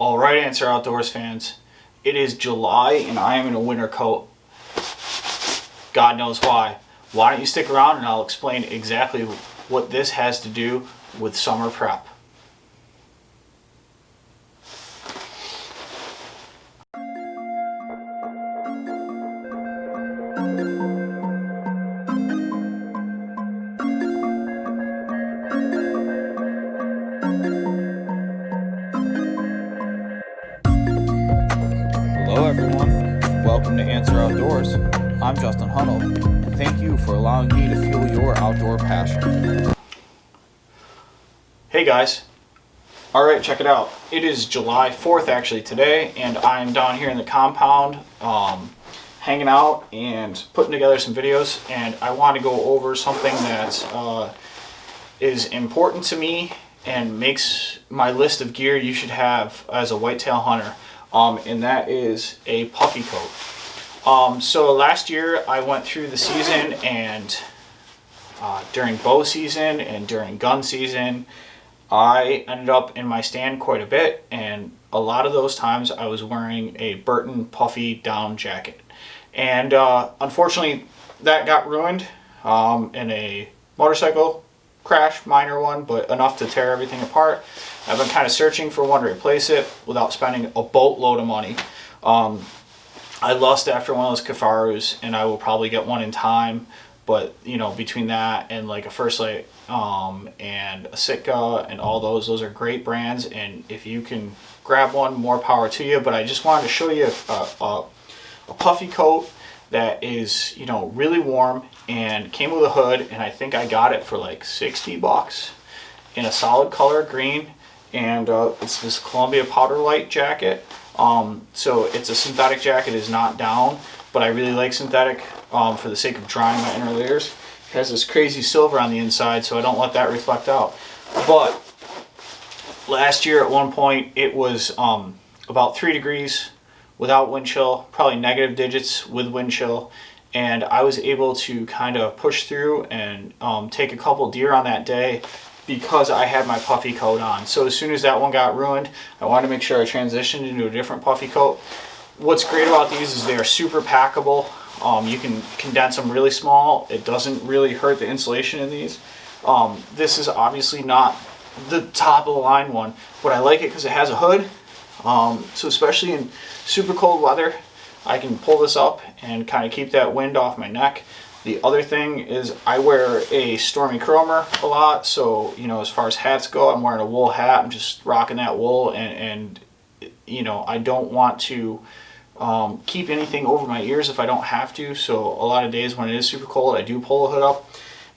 All right, Answer Outdoors fans. It is July and I am in a winter coat. God knows why. Why don't you stick around and I'll explain exactly what this has to do with summer prep. Hello everyone, welcome to Answer Outdoors. I'm Justin Hunnell, and thank you for allowing me to fuel your outdoor passion. Hey guys, alright, check it out. It is July 4th actually today, and I'm down here in the compound hanging out and putting together some videos, and I want to go over something that is important to me and makes my list of gear you should have as a whitetail hunter. And that is a puffy coat. So last year I went through the season, and during bow season and during gun season, I ended up in my stand quite a bit, and a lot of those times I was wearing a Burton puffy down jacket. And unfortunately that got ruined in a motorcycle crash, minor one, but enough to tear everything apart. I've been kind of searching for one to replace it without spending a boatload of money. I lust after one of those Kafarus, and I will probably get one in time, but you know, between that and like a First Light and a Sitka and all those are great brands, and if you can grab one, more power to you. But I just wanted to show you a puffy coat that is, you know, really warm and came with a hood, and I think I got it for like 60 bucks in a solid color green, and it's this Columbia Powder Light jacket. So it's a synthetic jacket, it is not down, but I really like synthetic for the sake of drying my inner layers. It has this crazy silver on the inside, so I don't let that reflect out. But last year at one point it was about 3 degrees without wind chill, probably negative digits with wind chill, and I was able to kind of push through and take a couple deer on that day because I had my puffy coat on. So as soon as that one got ruined, I wanted to make sure I transitioned into a different puffy coat. What's great about these is they are super packable. You can condense them really small. It doesn't really hurt the insulation in these. This is obviously not the top of the line one, but I like it because it has a hood. So especially in super cold weather, I can pull this up and kind of keep that wind off my neck. The other thing is I wear a Stormy Chromer a lot, so you know, as far as hats go, I'm wearing a wool hat. I'm just rocking that wool, and you know, I don't want to keep anything over my ears if I don't have to. So a lot of days when it is super cold, I do pull the hood up,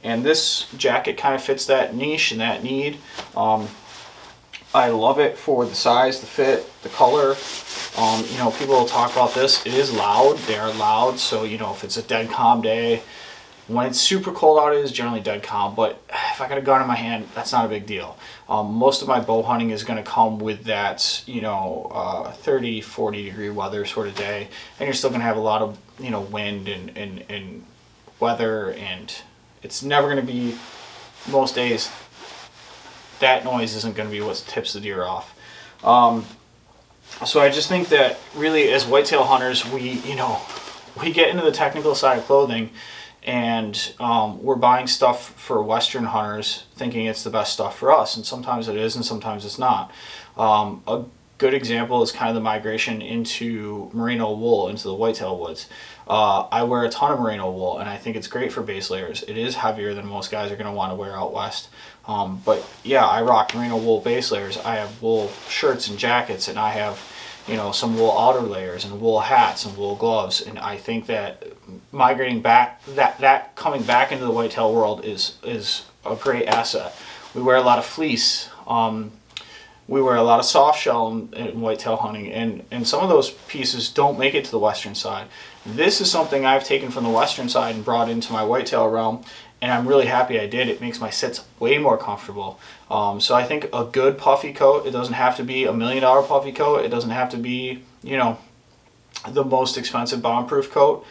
and this jacket kind of fits that niche and that need. I love it for the size, the fit, the color. You know, people will talk about this. It is loud. They are loud. So, you know, if it's a dead calm day, when it's super cold out, it is generally dead calm. But if I got a gun in my hand, that's not a big deal. Most of my bow hunting is going to come with that, you know, 30, 40 degree weather sort of day. And you're still going to have a lot of, you know, wind and weather. And it's never going to be, most days, that noise isn't going to be what tips the deer off. So I just think that really as whitetail hunters, we get into the technical side of clothing, and we're buying stuff for Western hunters thinking it's the best stuff for us, and sometimes it is and sometimes it's not. A good example is kind of the migration into merino wool, into the whitetail woods. I wear a ton of merino wool, and I think it's great for base layers. It is heavier than most guys are going to want to wear out west. But yeah, I rock merino wool base layers. I have wool shirts and jackets, and I have, you know, some wool outer layers and wool hats and wool gloves. And I think that migrating back, that coming back into the whitetail world is a great asset. We wear a lot of fleece. We wear a lot of soft shell in whitetail hunting, and some of those pieces don't make it to the western side. This is something I've taken from the western side and brought into my whitetail realm, and I'm really happy I did. It makes my sits way more comfortable. So I think a good puffy coat, it doesn't have to be $1 million puffy coat. It doesn't have to be, you know, the most expensive bomb-proof coat.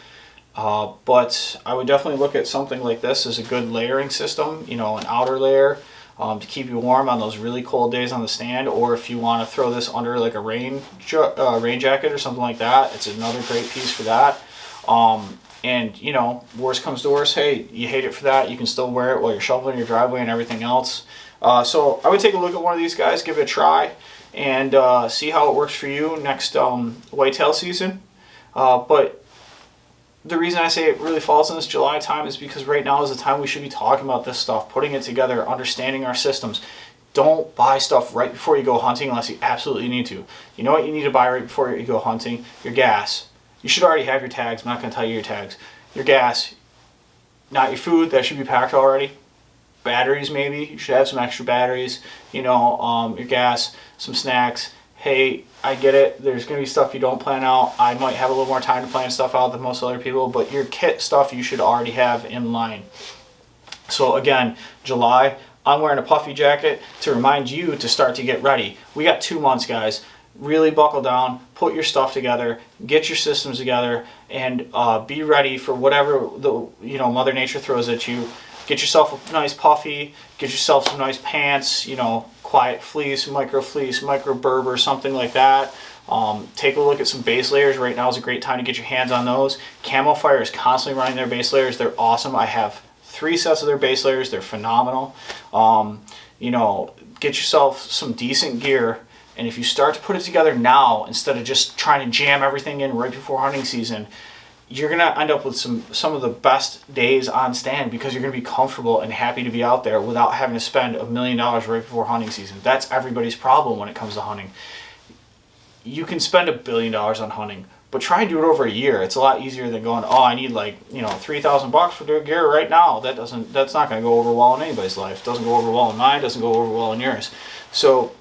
But I would definitely look at something like this as a good layering system, you know, an outer layer, to keep you warm on those really cold days on the stand, or if you want to throw this under like a rain jacket or something like that, it's another great piece for that. And you know, worst comes to worst, hey, you hate it for that, you can still wear it while you're shoveling your driveway and everything else. So I would take a look at one of these guys, give it a try, and see how it works for you next whitetail season. But the reason I say it really falls in this July time is because right now is the time we should be talking about this stuff, putting it together, understanding our systems. Don't buy stuff right before you go hunting unless you absolutely need to. You know what you need to buy right before you go hunting? Your gas. You should already have your tags. I'm not going to tell you your tags. Your gas, not your food. That should be packed already. Batteries, maybe. You should have some extra batteries. You know, your gas, some snacks. Hey, I get it. There's going to be stuff you don't plan out. I might have a little more time to plan stuff out than most other people, but your kit stuff you should already have in line. So again, July, I'm wearing a puffy jacket to remind you to start to get ready. We got 2 months, guys. Really buckle down, put your stuff together, get your systems together, and be ready for whatever Mother Nature throws at you. Get yourself a nice puffy, get yourself some nice pants, quiet fleece, micro Berber, something like that. Take a look at some base layers. Right now is a great time to get your hands on those. Camo Fire is constantly running their base layers. They're awesome. I have 3 sets of their base layers. They're phenomenal. Get yourself some decent gear. And if you start to put it together now, instead of just trying to jam everything in right before hunting season, you're going to end up with some of the best days on stand, because you're going to be comfortable and happy to be out there without having to spend $1 million right before hunting season. That's everybody's problem when it comes to hunting. You can spend $1 billion on hunting, but try and do it over a year. It's a lot easier than going, oh, I need $3,000 for the gear right now. That's not going to go over well in anybody's life. It doesn't go over well in mine. It doesn't go over well in yours. So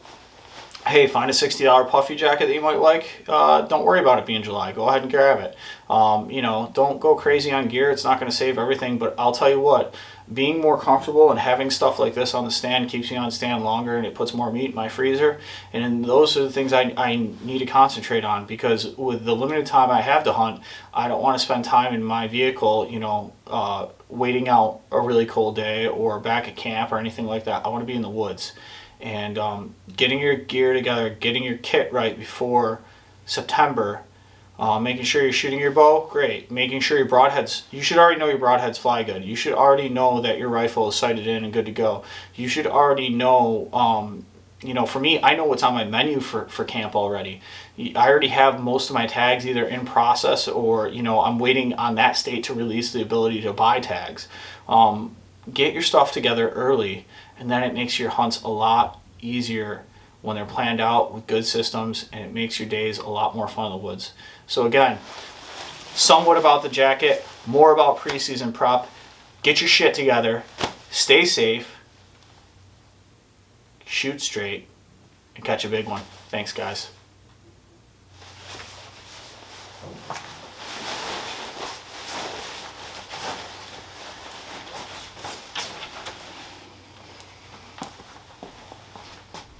hey, find a $60 puffy jacket that you might like. Don't worry about it being July. Go ahead and grab it. Don't go crazy on gear. It's not going to save everything, but I'll tell you what, being more comfortable and having stuff like this on the stand keeps me on stand longer, and it puts more meat in my freezer. And those are the things I need to concentrate on, because with the limited time I have to hunt, I don't want to spend time in my vehicle, waiting out a really cold day or back at camp or anything like that. I want to be in the woods. And getting your gear together, getting your kit right before September, making sure you're shooting your bow, great. Making sure your broadheads, you should already know your broadheads fly good. You should already know that your rifle is sighted in and good to go. You should already know, for me, I know what's on my menu for camp already. I already have most of my tags either in process or, I'm waiting on that state to release the ability to buy tags. Get your stuff together early, and then it makes your hunts a lot easier when they're planned out with good systems, and it makes your days a lot more fun in the woods. So again, somewhat about the jacket, more about preseason prep. Get your shit together, stay safe, shoot straight, and catch a big one. Thanks, guys.